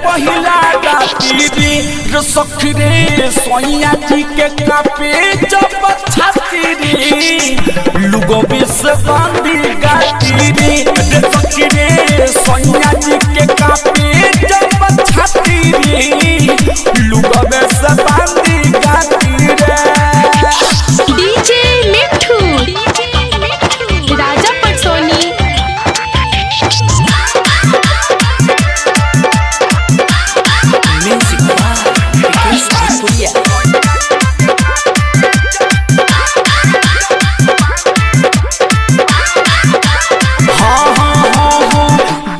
पहिला राती रे सखी रे सोइया जी के कापे जब छाती रे लुगो बिस बांधी गाती रे सखी रे सोइया जी के कापे जब छाती रे लुगो बिस बांधी गाती रे। डीजे मिठू राजा पटसोनी।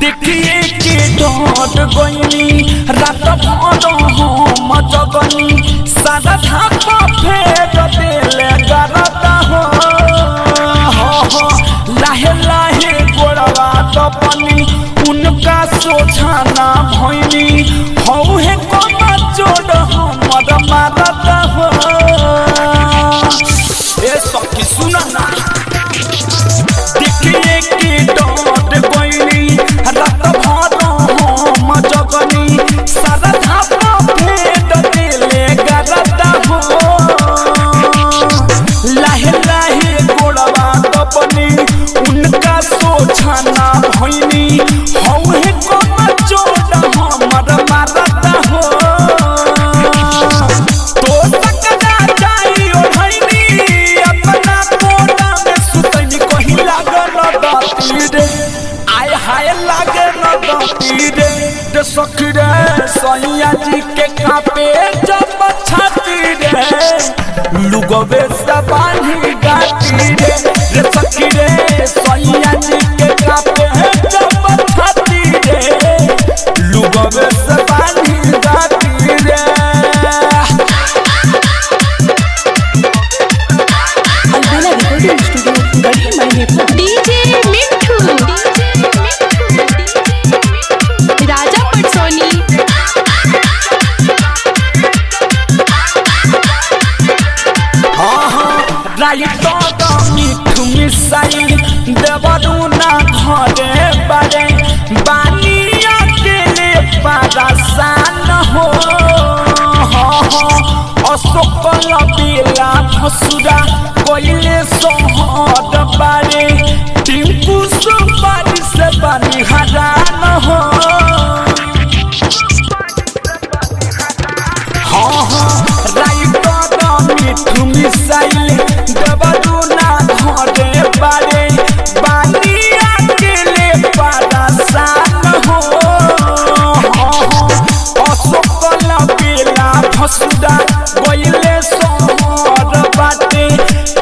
देखिए के डॉट गोइनी रात भर हम जगनी सादा धापा फेर देले गरदा हो लाहे लाहे गोड़वा दपनी उनका सोझाना भइनी हौ हे कोना जोड़ हमर मारदा हो। ए सखी सुना ना देखिए के डॉट गोइनी रात भर हम जगनी सादा धापा फेर देले गरदा हो लाहे लाहे गोड़वा दपनी उनका सोझाना भइनी हौ हे कोना जोड़ हमर मारदा हो। तो सकदा जाई ओ भइनी अपना कोना में सुतनी कहि लागल दाती रे आय हाय लागे न दाती रे सखी रे सैया जी के कापे जब छाती रे लुगवे से बांधी गाती रे सखी रे सैया जी के कापे जब छाती रे लुगवे से बांधी गाती रे। अलबेला रिकॉर्डिंग स्टूडियो गढ़ी मायने डीजे मिठू राजा पटसोनी। राइट मिठू मिसाइल देवरू ना घरे बारे बानिया के ले परेशान हो अशोक लबेला भसुरा कोइले सोहर बारे टिंकू सुपारी से बनी हरान हो राइट मिठू मिसाइल देवरू ना घरे बारे बानिया के ले परेशान हो अशोक लबेला भसुरा कोइले सोहर बाटे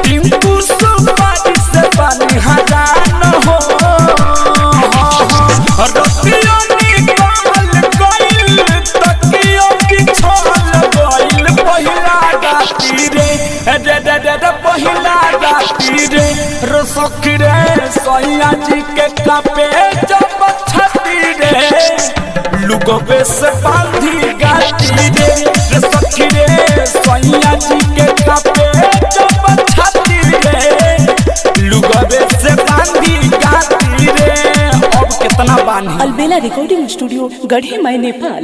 टिंकू सुपारी से बनी हरान हो रतियों निकाल गइल तकियों बिछल गइल पहिला राती रे पहिला राती रे सखी रे सैया जी के कापे जब छाती रे लुगवे से बांधी गाती रे सखी रे सैया जी के कापे जब छाती रे लुगवे से बांधी गाती रे। अब कितना बांधी। अलबेला रिकॉर्डिंग स्टूडियो गढ़ी मायने नेपाल।